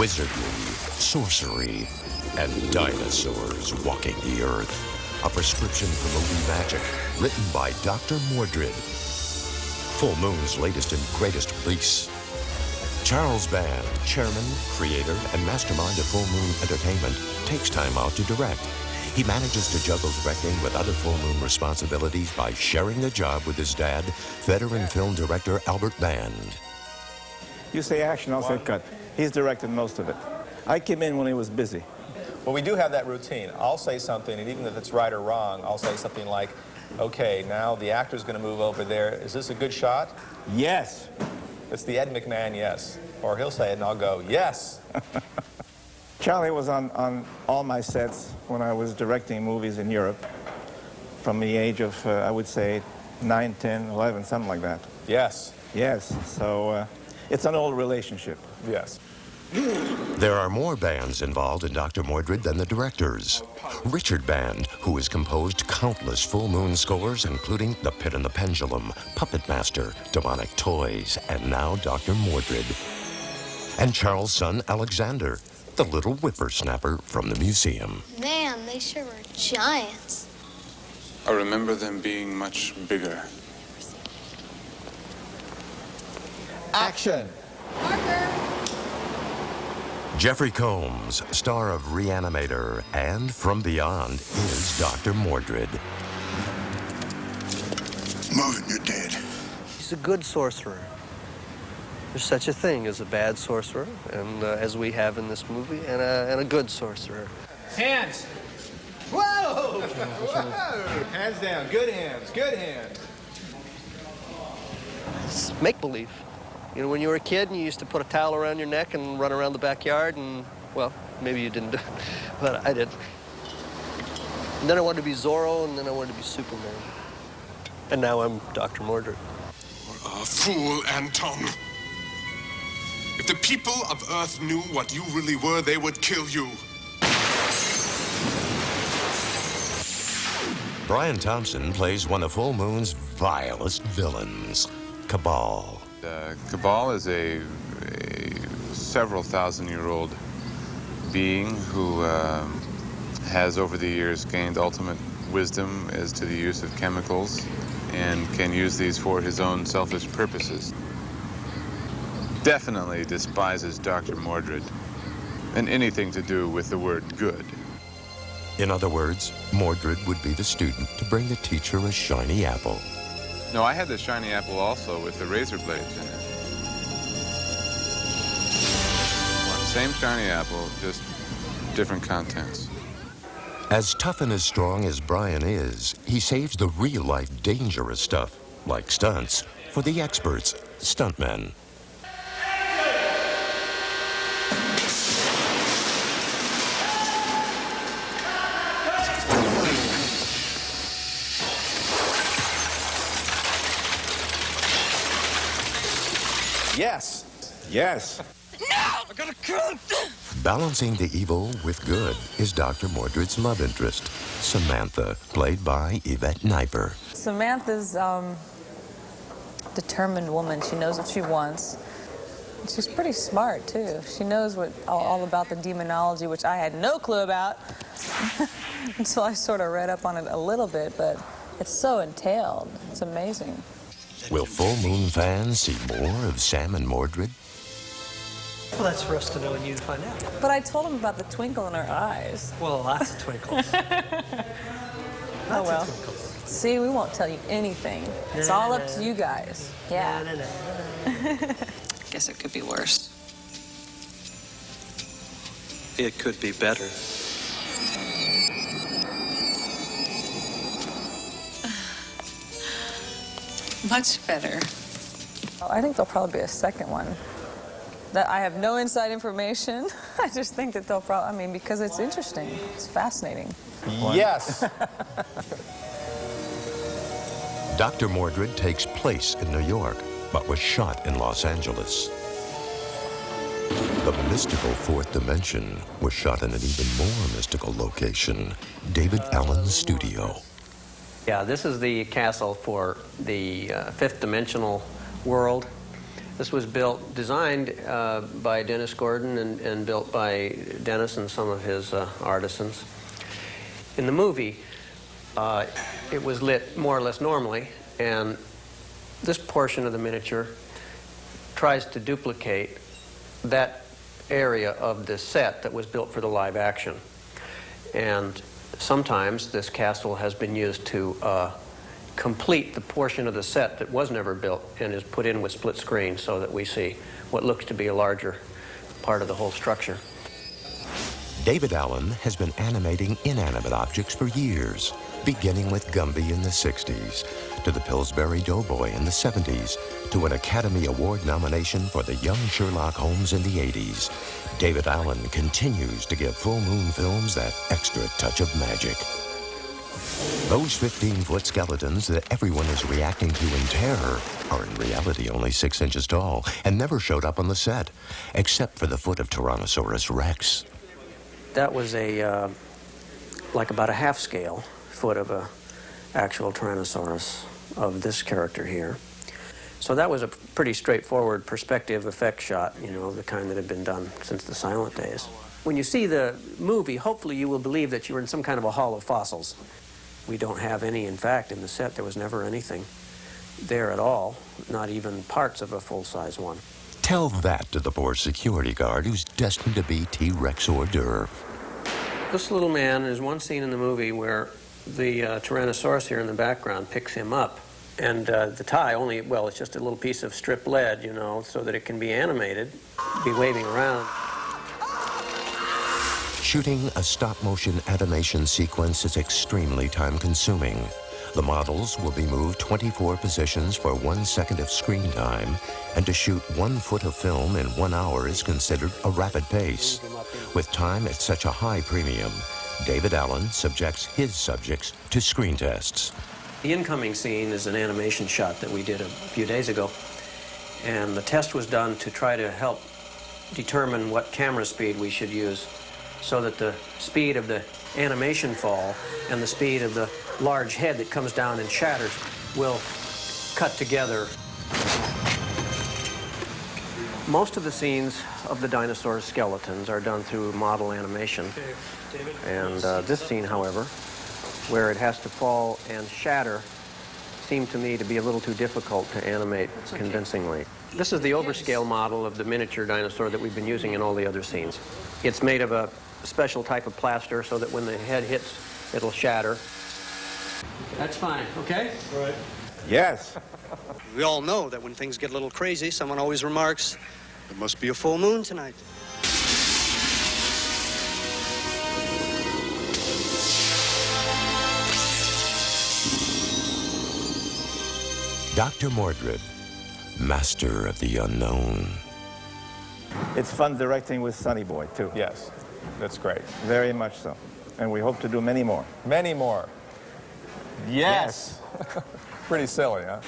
Wizardry, sorcery, and dinosaurs walking the earth. A prescription for movie magic, written by Dr. Mordrid. Full Moon's latest and greatest release. Charles Band, chairman, creator, and mastermind of Full Moon Entertainment, takes time out to direct. He manages to juggle directing with other Full Moon responsibilities by sharing the job with his dad, veteran film director Albert Band. You say action, I'll say cut. He's directed most of it. I came in when he was busy. Well, we do have that routine. I'll say something, and even if it's right or wrong, I'll say something like, okay, now the actor's going to move over there. Is this a good shot? Yes. It's the Ed McMahon yes. Or he'll say it, and I'll go, yes. Charlie was on all my sets when I was directing movies in Europe from the age of, I would say, 9, 10, 11, something like that. Yes. Yes, so it's an old relationship. Yes. There are more bands involved in Dr. Mordrid than the directors. Richard Band, who has composed countless Full Moon scores, including The Pit and the Pendulum, Puppet Master, Demonic Toys, and now Dr. Mordrid. And Charles' son, Alexander, the little whippersnapper from the museum. Man, they sure were giants. I remember them being much bigger. Action. Parker! Jeffrey Combs, star of Reanimator and From Beyond, is Dr. Mordrid. Move it, you're dead. He's a good sorcerer. There's such a thing as a bad sorcerer, and as we have in this movie, and a good sorcerer. Hands. Whoa! Whoa! Hands down. Good hands. Good hands. It's make-believe. You know, when you were a kid and you used to put a towel around your neck and run around the backyard and, well, maybe you didn't do it, but I did. And then I wanted to be Zorro, and then I wanted to be Superman. And now I'm Dr. Mordrid. A fool, Anton. If the people of Earth knew what you really were, they would kill you. Brian Thompson plays one of Full Moon's vilest villains, Cabal. Cabal is a several thousand-year-old being who has over the years gained ultimate wisdom as to the use of chemicals and can use these for his own selfish purposes. Definitely despises Dr. Mordrid and anything to do with the word good. In other words, Mordrid would be the student to bring the teacher a shiny apple. No, I had the shiny apple also with the razor blades in it. Same shiny apple, just different contents. As tough and as strong as Brian is, he saves the real-life dangerous stuff, like stunts, for the experts, stuntmen. Yes. Yes. No! I gotta kill him! Balancing the evil with good is Dr. Mordrid's love interest, Samantha, played by Yvette Kniper. Samantha's determined woman. She knows what she wants. She's pretty smart, too. She knows all about the demonology, which I had no clue about until I sort of read up on it a little bit, but it's so entailed. It's amazing. Will Full Moon fans see more of Sam and Mordrid? Well, that's for us to know and you to find out. But I told him about the twinkle in her eyes. Well, lots of twinkles. Oh, well. See, we won't tell you anything. It's all up to you guys. Yeah. Guess it could be worse. It could be better. Much better. I think there'll probably be a second one. That I have no inside information. I just think that they'll probably, I mean, because it's interesting. It's fascinating. Yes. Dr. Mordrid takes place in New York, but was shot in Los Angeles. The mystical fourth dimension was shot in an even more mystical location, David Allen's studio. Yeah, this is the castle for the fifth dimensional world. This was designed by Dennis Gordon and built by Dennis and some of his artisans. In the movie, it was lit more or less normally, and this portion of the miniature tries to duplicate that area of the set that was built for the live action. And sometimes this castle has been used to complete the portion of the set that was never built and is put in with split screen so that we see what looks to be a larger part of the whole structure. David Allen has been animating inanimate objects for years, beginning with Gumby in the 60s, to the Pillsbury Doughboy in the 70s, to an Academy Award nomination for the young Sherlock Holmes in the 80s. David Allen continues to give Full Moon Films that extra touch of magic. Those 15-foot skeletons that everyone is reacting to in terror are in reality only 6 inches tall and never showed up on the set, except for the foot of Tyrannosaurus Rex. That was like about a half-scale foot of a actual Tyrannosaurus of this character here. So that was a pretty straightforward perspective effect shot, you know, the kind that had been done since the silent days. When you see the movie, hopefully you will believe that you're in some kind of a hall of fossils. We don't have any, in fact, in the set. There was never anything there at all, not even parts of a full-size one. Tell that to the poor security guard who's destined to be T-Rex hors d'oeuvre. This little man, there's one scene in the movie where the Tyrannosaurus here in the background picks him up. And the tie only, well, it's just a little piece of strip lead, you know, so that it can be animated, be waving around. Shooting a stop-motion animation sequence is extremely time-consuming. The models will be moved 24 positions for 1 second of screen time, and to shoot 1 foot of film in 1 hour is considered a rapid pace. With time at such a high premium, David Allen subjects his subjects to screen tests. The incoming scene is an animation shot that we did a few days ago, and the test was done to try to help determine what camera speed we should use so that the speed of the animation fall and the speed of the large head that comes down and shatters will cut together. Most of the scenes of the dinosaur skeletons are done through model animation. And this scene, however, where it has to fall and shatter, seemed to me to be a little too difficult to animate convincingly. This is the overscale model of the miniature dinosaur that we've been using in all the other scenes. It's made of a special type of plaster so that when the head hits, it'll shatter. That's fine, okay? Right. Yes. We all know that when things get a little crazy, someone always remarks, "There must be a full moon tonight." Dr. Mordrid, master of the unknown. It's fun directing with Sonny Boy, too. Yes, that's great. Very much so. And we hope to do many more. Many more. Yes. Pretty silly, huh?